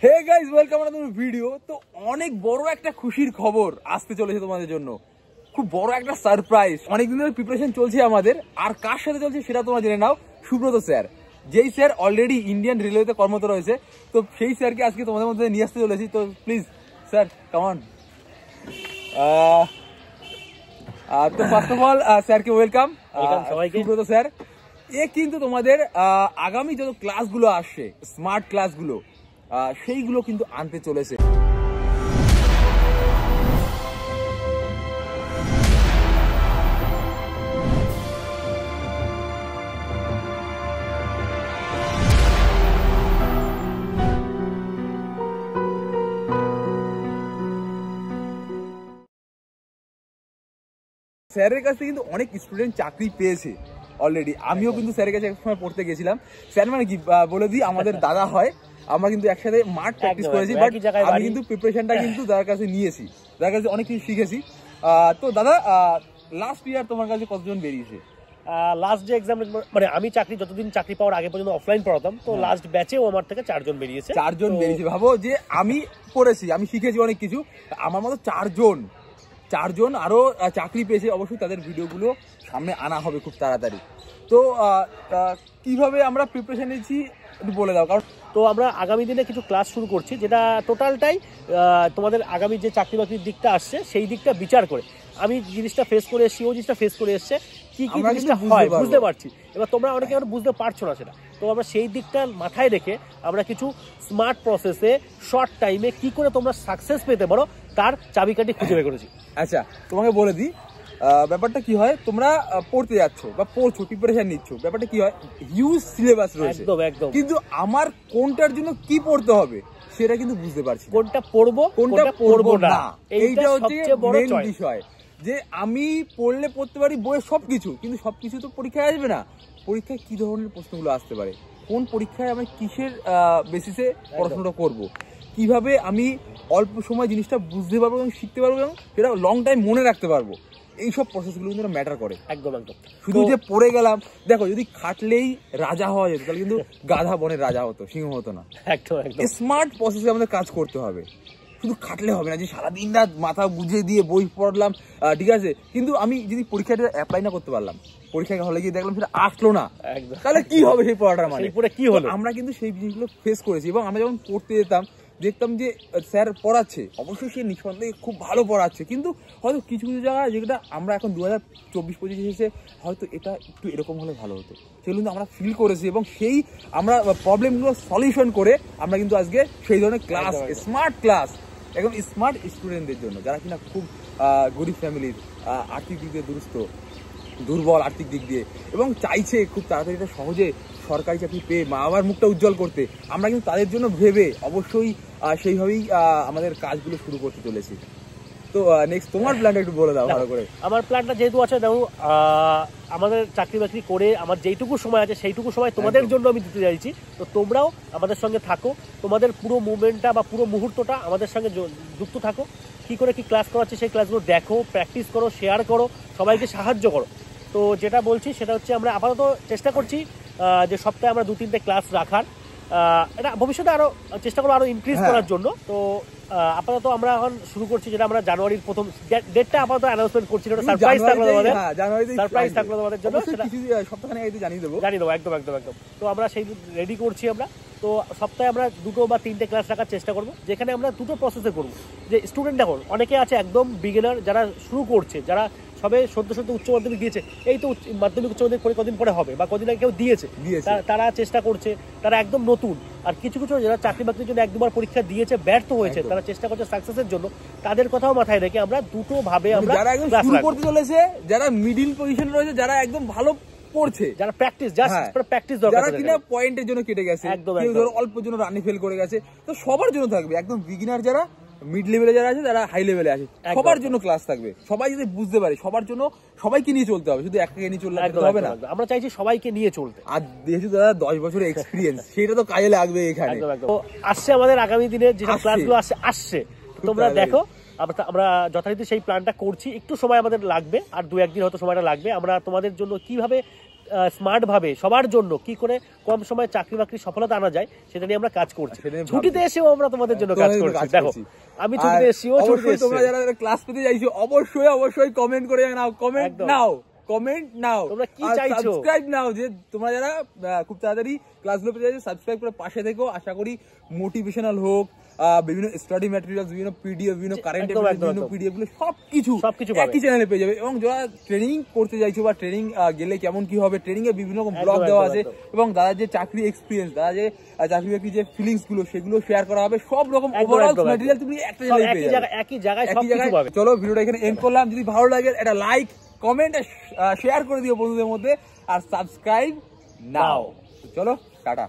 Hey guys, welcome to the video. তো অনেক বড় একটা খুশির খবর আসতে চলেছে তোমাদের জন্য, খুব বড় একটা সারপ্রাইজ। অনেকদিন ধরে প্রিপারেশন চলছে আমাদের, আর কার সাথে চলছে সেটা তোমরা জেনে নাও। সুব্রত স্যার, যেই স্যার অলরেডি ইন্ডিয়ান রেলওয়েতে কর্মরত রয়েছে, তো সেই স্যারকে আজকে তোমাদের মধ্যে নিয়ে আসতে চলেছি। তো প্লিজ স্যার, কাম অন। তো ফার্স্ট অফ অল স্যারকে ওয়েলকাম, সুব্রত স্যার। এ কিন্তু তোমাদের আগামী যত ক্লাসগুলো আসছে, স্মার্ট ক্লাসগুলো, সেইগুলো কিন্তু আনতে চলেছে। স্যারের কাছে কিন্তু অনেক স্টুডেন্ট চাকরি পেয়েছে অলরেডি। আমিও কিন্তু স্যারের কাছে এক সময় পড়তে গেছিলাম। স্যার মানে কি বলে দিই, আমাদের দাদা হয়। আমরা কিন্তু একসাথে মাঠ প্র্যাকটিস করেছি, বাট আমি কিন্তু প্রিপারেশনটা কিন্তু দাদার কাছে নিয়েছি, দাদার কাছে অনেক কিছু শিখেছি। তো দাদা, লাস্ট ইয়ার তোমার কাছে কতজন বেরিয়েছে? লাস্ট যে এক্সাম, মানে আমি যতদিন চাকরি পাওয়ার আগে পর্যন্ত অফলাইন পড়াতাম, তো লাস্ট ব্যাচেও আমার থেকে 4 জন বেরিয়েছে। 4 জন বেরিয়েছে। ভাবো যে আমি পড়েছি, আমি শিখেছি অনেক কিছু, আমার মতো 4 জন আরো চাকরি পেয়েছে। অবশ্যই তাদের ভিডিওগুলো সামনে আনা হবে খুব তাড়াতাড়ি। তো কিভাবে আমরা প্রিপারেশন নিচ্ছি একটু বলে দাও। কারণ তো আমরা আগামী দিনে কিছু ক্লাস শুরু করছি, যেটা টোটালটাই তোমাদের আগামী যে চাকরি বাকরির দিকটা আসছে সেই দিকটা বিচার করে। আমি জিনিসটা ফেস করে এসেছি, ও জিনিসটা ফেস করে এসছে, কি কি জিনিসটা হয় বুঝতে পারছি। এবার তোমরা অনেকে আমরা বুঝতে পারছো না সেটা, তো আমরা সেই দিকটা মাথায় রেখে আমরা কিছু স্মার্ট প্রসেসে শর্ট টাইমে কি করে তোমরা সাকসেস পেতে পারো তার চাবিকাঠি খুঁজে বের করেছি। আচ্ছা, তোমাকে বলে দিই ব্যাপারটা কি হয়। তোমরা পড়তে যাচ্ছ বা পড়ছো, প্রিপারেশন নিচ্ছ, ব্যাপারটা কি হয়, হিউজ সিলেবাস রয়েছে, একদম। কিন্তু আমার কোনটার জন্য কি পড়তে হবে সেটা কিন্তু বুঝতে পারছি, কোনটা পড়বো কোনটা পড়বো না। এইটা হচ্ছে মেইন বিষয়। যে আমি পড়তে পারি বইয়ের সবকিছু, কিন্তু সবকিছু তো পরীক্ষায় আসবে না। পরীক্ষায় কি ধরনের প্রশ্নগুলো আসতে পারে, কোন পরীক্ষায় আমি কিসের বেসিসে পড়াশোনাটা করব, কিভাবে আমি অল্প সময় জিনিসটা বুঝতে পারবো এবং শিখতে পারবো এবং সেটা লং টাইম মনে রাখতে পারবো, এইসব প্রসেসগুলো কিন্তু ম্যাটার করে। একদম। শুধু যে পড়ে গেলাম, দেখো যদি খাটলেই রাজা হওয়া যেত তাহলে কিন্তু গাধা বনের রাজা হতো, সিংহ হতো না। একদম। স্মার্ট প্রসেসে আমাদের কাজ করতে হবে, শুধু খাটলে হবে না যে সারাদিন রাত মাথা বুঝিয়ে দিয়ে বই পড়লাম, ঠিক আছে, কিন্তু আমি যদি পরীক্ষাটা অ্যাপ্লাই না করতে পারলাম, পরীক্ষা হলে গিয়ে দেখলাম সেটা আসলো না, তাহলে কি হবে সেই পড়াটার মানে? কি হলো? আমরা কিন্তু সেই জিনিসগুলো ফেস করেছি, এবং আমরা যখন পড়তে যেতাম দেখতাম যে স্যার পড়াচ্ছে, অবশ্যই সে নিঃসন্দেহে খুব ভালো পড়াচ্ছে, কিন্তু হয়তো কিছু কিছু জায়গায় যেটা আমরা এখন 2024-25 এসে হয়তো এটা একটু এরকম হলে ভালো হতো, সেগুলো কিন্তু আমরা ফিল করেছি, এবং সেই আমরা প্রবলেমগুলো সলিউশন করে আমরা কিন্তু আজকে সেই ধরনের ক্লাস, স্মার্ট ক্লাস, একদম স্মার্ট স্টুডেন্টদের জন্য, যারা কিনা খুব গরিব ফ্যামিলির, আর্থিক দিক দিয়ে দুর্বল আর্থিক দিক দিয়ে, এবং চাইছে খুব তাড়াতাড়ি এটা সহজে সরকারি চাকরি পেয়ে মা বাবার মুখটা উজ্জ্বল করতে, আমরা কিন্তু তাদের জন্য ভেবে অবশ্যই সেইভাবেই আমাদের কাজগুলো শুরু করতে চলেছি। তো নেক্সট তোমার প্ল্যানটা একটু বলে দাও ভালো করে। আমার প্ল্যানটা যেহেতু আছে, দেখো আমাদের চাকরি বাকরি করে আমার যেইটুকু সময় আছে সেইটুকু সময় তোমাদের জন্য আমি দিতে চাইছি। তো তোমরাও আমাদের সঙ্গে থাকো, তোমাদের পুরো মুভমেন্টটা বা পুরো মুহূর্তটা আমাদের সঙ্গে যুক্ত থাকো। কি করে কি ক্লাস করাচ্ছে সেই ক্লাসগুলো দেখো, প্র্যাকটিস করো, শেয়ার করো, সবাইকে সাহায্য করো। তো যেটা বলছি সেটা হচ্ছে, আমরা আপাতত চেষ্টা করছি যে সপ্তাহে আমরা 2-3টে ক্লাস রাখার, এটা ভবিষ্যতে আরো চেষ্টা করবো আরো ইনক্রিজ করার জন্য। তো আপাতত আমরা এখন শুরু করছি, যেটা আমরা জানুয়ারির প্রথম ডেটটা আপাতত অ্যানাউন্সমেন্ট করছি, সারপ্রাইজ থাকলো তোমাদের, সারপ্রাইজ থাকলো তোমাদের জন্য, সপ্তাহখানেক আগে জানিয়ে দেবো। একদম। তো আমরা সেই রেডি করছি আমরা। তো সপ্তাহে আমরা 2 বা 3টে ক্লাস রাখার চেষ্টা করবো, যেখানে আমরা 2টো প্রসেসে করবো। যে স্টুডেন্ট এখন অনেকে আছে একদম বিগিনার, যারা শুরু করছে, যারা সবে সদ্য উচ্চ মাধ্যমিক দিয়েছে, এই তো মাধ্যমিক উচ্চ মাধ্যমিক কদিন পরে হবে বা কদিন আগে কেউ দিয়েছে, তারা চেষ্টা করছে, তারা একদম নতুন। আর কিছু যারা চাকরি বাকরির জন্য 1-2বার পরীক্ষা দিয়েছে, ব্যর্থ হয়েছে, তারা চেষ্টা করছে সাকসেসের জন্য, তাদের কথাও মাথায় রেখে আমরা 2টো ভাবে আমরা যারা একদম শুরু করতে চলেছে, যারা মিডিল পজিশনে রয়েছে, যারা একদম ভালো পড়ছে, যারা প্র্যাকটিস দরকার, যারা কিনা পয়েন্টের জন্য কেটে গেছে, কেউ ধরো অল্পের জন্য রানি ফেল করে গেছে, তো সবার জন্য থাকবে। একদম বিগিনার যারা, মিড লেভেলে যারা আছে, যারা হাই লেভেলে আছে, সবার জন্য ক্লাস থাকবে। সবাই যদি বুঝতে পারে, সবার জন্য সবাইকে নিয়ে চলতে হবে, শুধু একটাকে নিয়ে চললে হবে না। আমরা চাইছি সবাইকে নিয়ে চলতে। আর যেহেতু দাদা 10 বছরের এক্সপিরিয়েন্স, সেটা তো কাজে লাগবে এখানে। আসছে আমাদের আগামী দিনে যে ক্লাসগুলো আসছে, তোমরা দেখো। আমরা যথারীতি সেই প্ল্যানটা করছি, একটু সময় আমাদের লাগবে, আর 2-1 দিন হয়তো সময়টা লাগবে। আমরা তোমাদের জন্য কিভাবে স্মার্ট ভাবে সবার জন্য কি করে কম সময়ে চাকরি বাকরি সফলতা আনা যায় সেটা নিয়ে আমরা কাজ করছি। সেটা নিয়ে ছুটিতে এসেও আমরা তোমাদের জন্য কাজ করছি। দেখো আমি ছুটিতে এসেও তোমরা যারা ক্লাস পেতে চাইছো অবশ্যই কমেন্ট করে নাও, কমেন্ট নাও তোমরা কি চাইছো, সাবস্ক্রাইব নাও। যে তোমরা যারা খুব তাড়াতাড়ি ক্লাসগুলো পেতে চাইছো সাবস্ক্রাইব করে পাশে থেকো। আশা করি মোটিভেশনাল হোক, বিভিন্ন স্টাডি ম্যাটেরিয়ালস, বিভিন্ন পিডিএফ, বিভিন্ন কারেন্ট অ্যাফেয়ার্স, বিভিন্ন পিডিএফ গুলো সবকিছু একই চ্যানেলে পেয়ে যাবে। এবং যারা ট্রেনিং করতে চাইছো বা ট্রেনিং গেলে কেমন কি হবে, ট্রেনিং এ বিভিন্ন রকম ব্লগ দেওয়া আছে এবং দাদার যে চাকরি এক্সপিরিয়েন্স, দাদা যে চাকরি বাকরি যে ফিলিংস গুলো সেগুলো শেয়ার করা হবে। সব রকম ওভারঅল ম্যাটেরিয়াল তুমি একটা জায়গায় পেয়ে যাবে, একই জায়গায় সবকিছু পাবে। চলো ভিডিওটা এখানে এন্ড করলাম। যদি ভালো লাগে একটা লাইক, কমেন্ট, শেয়ার করে দিও বন্ধুদের মধ্যে, আর সাবস্ক্রাইব নাও। চলো টাটা।